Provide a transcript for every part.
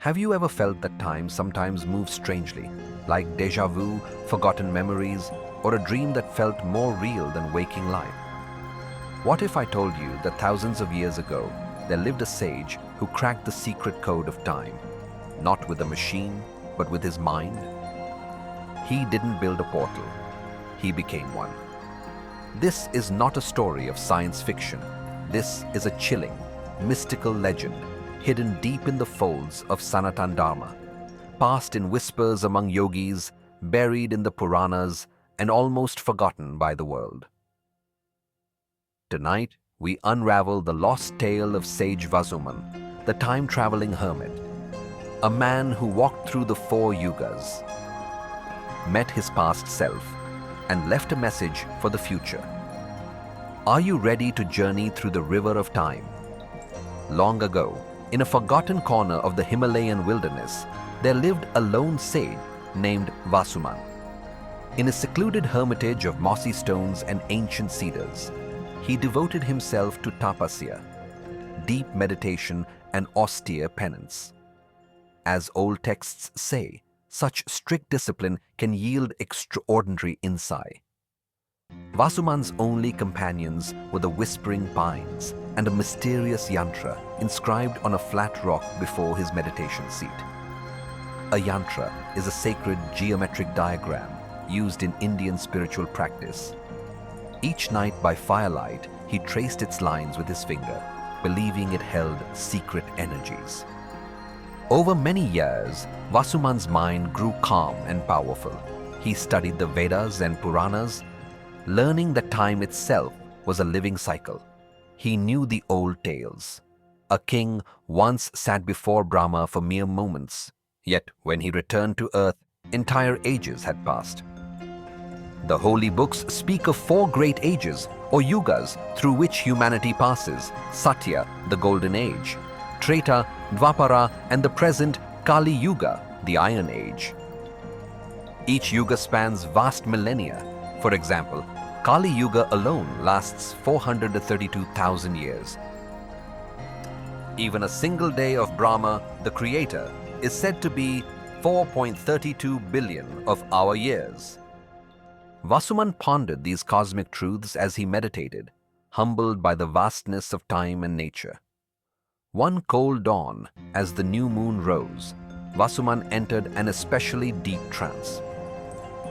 Have you ever felt that time sometimes moves strangely, like deja vu, forgotten memories, or a dream that felt more real than waking life? What if I told you that thousands of years ago, there lived a sage who cracked the secret code of time, not with a machine, but with his mind? He didn't build a portal, he became one. This is not a story of science fiction. This is a chilling, mystical legend hidden deep in the folds of Sanatan Dharma, passed in whispers among yogis, buried in the Puranas, and almost forgotten by the world. Tonight, we unravel the lost tale of sage Vasuman, the time-traveling hermit, a man who walked through the 4 yugas, met his past self, and left a message for the future. Are you ready to journey through the river of time? Long ago, in a forgotten corner of the Himalayan wilderness, there lived a lone sage named Vasuman. In a secluded hermitage of mossy stones and ancient cedars, he devoted himself to tapasya, deep meditation and austere penance. As old texts say, such strict discipline can yield extraordinary insight. Vasuman's only companions were the whispering pines and a mysterious yantra inscribed on a flat rock before his meditation seat. A yantra is a sacred geometric diagram used in Indian spiritual practice. Each night by firelight, he traced its lines with his finger, believing it held secret energies. Over many years, Vasuman's mind grew calm and powerful. He studied the Vedas and Puranas, learning that time itself was a living cycle. He knew the old tales. A king once sat before Brahma for mere moments, yet when he returned to earth, entire ages had passed. The holy books speak of 4 great ages, or yugas, through which humanity passes: Satya, the golden age; Treta, Dwapara, and the present Kali Yuga, the Iron Age. Each yuga spans vast millennia. For example, Kali Yuga alone lasts 432,000 years. Even a single day of Brahma, the creator, is said to be 4.32 billion of our years. Vasuman pondered these cosmic truths as he meditated, humbled by the vastness of time and nature. One cold dawn, as the new moon rose, Vasuman entered an especially deep trance.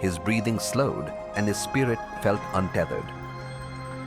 His breathing slowed and his spirit felt untethered.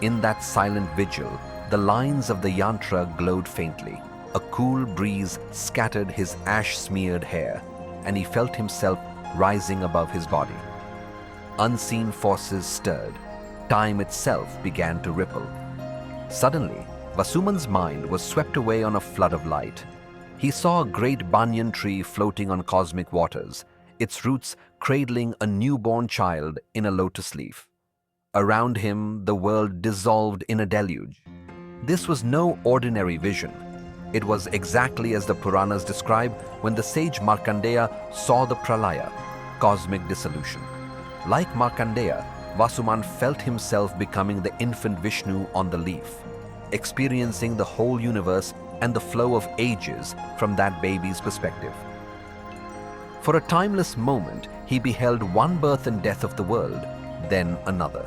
In that silent vigil, the lines of the yantra glowed faintly. A cool breeze scattered his ash-smeared hair, and he felt himself rising above his body. Unseen forces stirred. Time itself began to ripple. Suddenly, Vasuman's mind was swept away on a flood of light. He saw a great banyan tree floating on cosmic waters, its roots cradling a newborn child in a lotus leaf. Around him, the world dissolved in a deluge. This was no ordinary vision. It was exactly as the Puranas describe when the sage Markandeya saw the pralaya, cosmic dissolution. Like Markandeya, Vasuman felt himself becoming the infant Vishnu on the leaf, experiencing the whole universe and the flow of ages from that baby's perspective. For a timeless moment, he beheld one birth and death of the world, then another.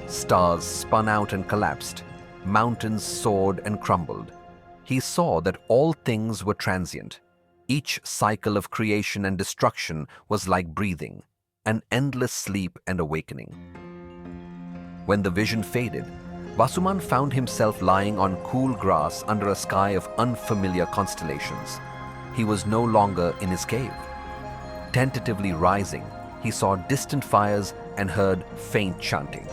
Stars spun out and collapsed. Mountains soared and crumbled. He saw that all things were transient. Each cycle of creation and destruction was like breathing, an endless sleep and awakening. When the vision faded, Vasuman found himself lying on cool grass under a sky of unfamiliar constellations. He was no longer in his cave. Tentatively rising, he saw distant fires and heard faint chanting.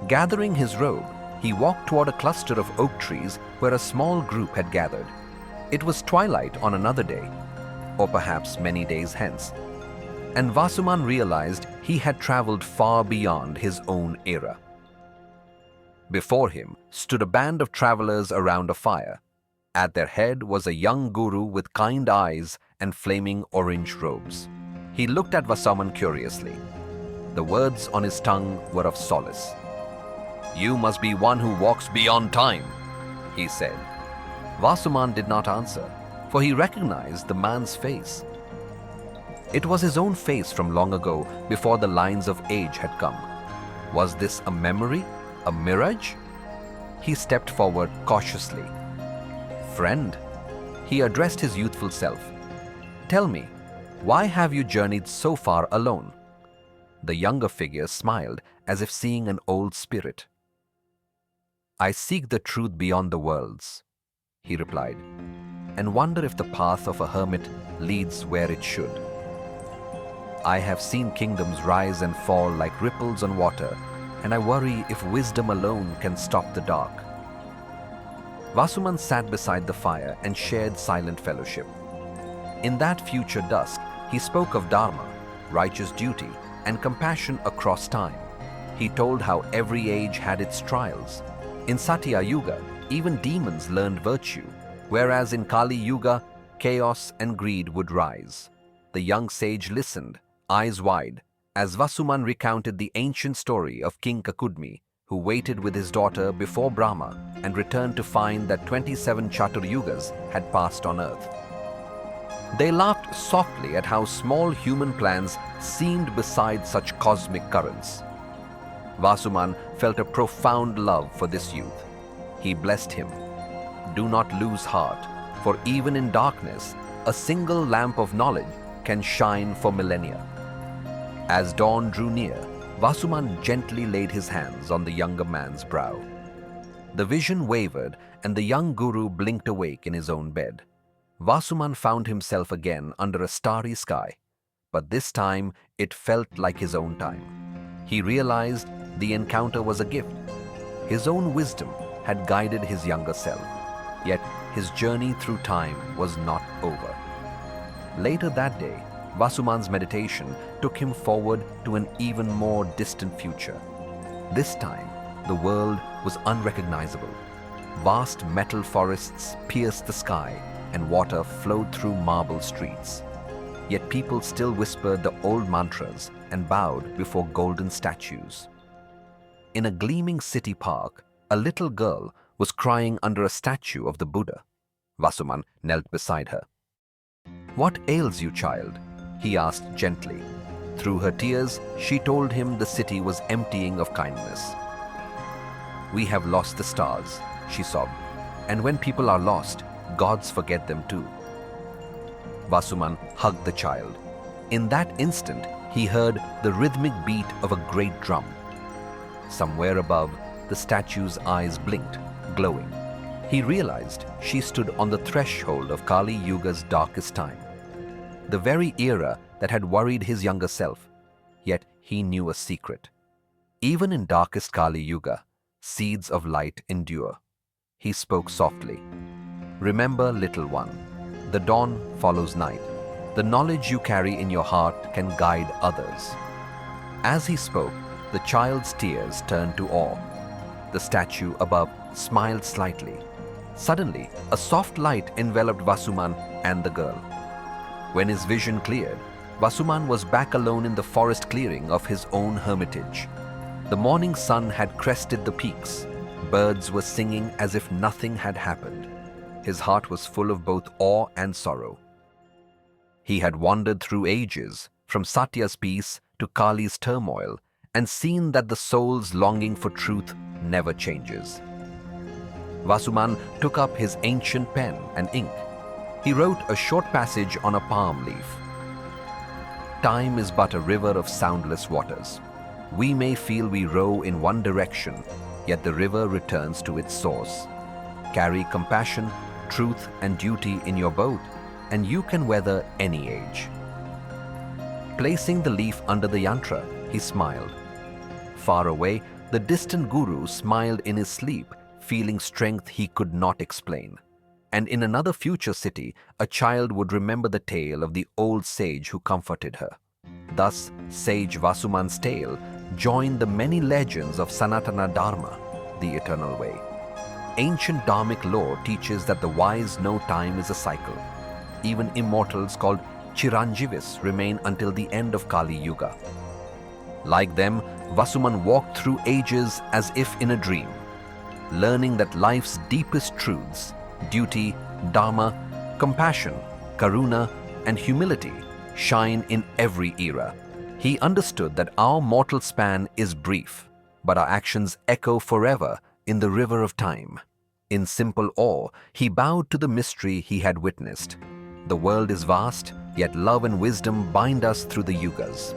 Gathering his robe, he walked toward a cluster of oak trees where a small group had gathered. It was twilight on another day, or perhaps many days hence, and Vasuman realized he had traveled far beyond his own era. Before him stood a band of travelers around a fire. At their head was a young guru with kind eyes and flaming orange robes. He looked at Vasuman curiously. The words on his tongue were of solace. "You must be one who walks beyond time," he said. Vasuman did not answer, for he recognized the man's face. It was his own face from long ago, before the lines of age had come. Was this a memory, a mirage? He stepped forward cautiously. "Friend," he addressed his youthful self, "tell me, why have you journeyed so far alone?" The younger figure smiled as if seeing an old spirit. "I seek the truth beyond the worlds," he replied, "and wonder if the path of a hermit leads where it should. I have seen kingdoms rise and fall like ripples on water, and I worry if wisdom alone can stop the dark." Vasuman sat beside the fire and shared silent fellowship. In that future dusk, he spoke of Dharma, righteous duty, and compassion across time. He told how every age had its trials. In Satya Yuga, even demons learned virtue, whereas in Kali Yuga, chaos and greed would rise. The young sage listened, eyes wide, as Vasuman recounted the ancient story of King Kakudmi, who waited with his daughter before Brahma and returned to find that 27 Chatur Yugas had passed on earth. They laughed softly at how small human plans seemed beside such cosmic currents. Vasuman felt a profound love for this youth. He blessed him. "Do not lose heart, for even in darkness, a single lamp of knowledge can shine for millennia." As dawn drew near, Vasuman gently laid his hands on the younger man's brow. The vision wavered and the young guru blinked awake in his own bed. Vasuman found himself again under a starry sky, but this time it felt like his own time. He realized the encounter was a gift. His own wisdom had guided his younger self, yet his journey through time was not over. Later that day, Vasuman's meditation took him forward to an even more distant future. This time, the world was unrecognizable. Vast metal forests pierced the sky and water flowed through marble streets. Yet people still whispered the old mantras and bowed before golden statues. In a gleaming city park, a little girl was crying under a statue of the Buddha. Vasuman knelt beside her. "What ails you, child?" he asked gently. Through her tears, she told him the city was emptying of kindness. "We have lost the stars," she sobbed, "and when people are lost, gods forget them too." Vasuman hugged the child. In that instant, he heard the rhythmic beat of a great drum. Somewhere above, the statue's eyes blinked, glowing. He realized she stood on the threshold of Kali Yuga's darkest time, the very era that had worried his younger self. Yet he knew a secret. Even in darkest Kali Yuga, seeds of light endure. He spoke softly. "Remember, little one, the dawn follows night. The knowledge you carry in your heart can guide others." As he spoke, the child's tears turned to awe. The statue above smiled slightly. Suddenly, a soft light enveloped Vasuman and the girl. When his vision cleared, Vasuman was back alone in the forest clearing of his own hermitage. The morning sun had crested the peaks. Birds were singing as if nothing had happened. His heart was full of both awe and sorrow. He had wandered through ages, from Satya's peace to Kali's turmoil, and seen that the soul's longing for truth never changes. Vasuman took up his ancient pen and ink. He wrote a short passage on a palm leaf. "Time is but a river of soundless waters. We may feel we row in one direction, yet the river returns to its source. Carry compassion, truth, and duty in your boat, and you can weather any age." Placing the leaf under the yantra, he smiled. Far away, the distant guru smiled in his sleep, feeling strength he could not explain. And in another future city, a child would remember the tale of the old sage who comforted her. Thus, sage Vasuman's tale joined the many legends of Sanatan Dharma, the eternal way. Ancient dharmic lore teaches that the wise know time is a cycle. Even immortals called Chiranjivis remain until the end of Kali Yuga. Like them, Vasuman walked through ages as if in a dream, learning that life's deepest truths, duty, dharma, Compassion, karuna, and humility shine in every era. He understood that our mortal span is brief, but our actions echo forever in the river of time. In simple awe, he bowed to the mystery he had witnessed. The world is vast, yet love and wisdom bind us through the yugas.